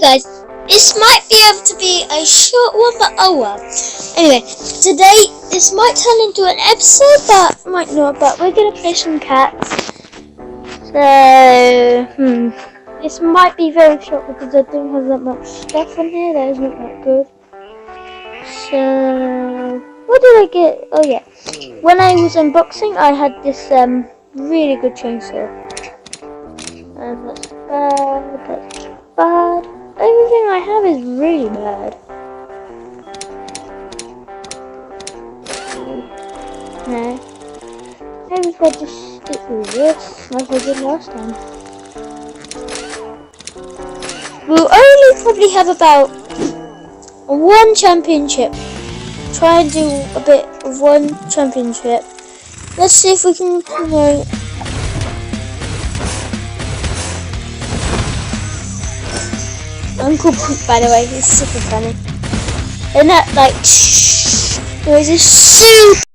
guys, this might be able to be a short one, but oh well. Anyway, today this might turn into an episode, but might not. But we're gonna play some cats. So this might be very short because I don't have that much stuff on here. That is not that good. So what did I get? Oh yeah, when I was unboxing, I had this really good chainsaw. And that's bad. That's bad. Everything I have is really bad. No. Maybe if I just stick with this, like I did last time. We'll only probably have about one championship. Try and do a bit of one championship. Let's see if we can, you know. Uncle Poop, by the way, he's super funny. And that like noises super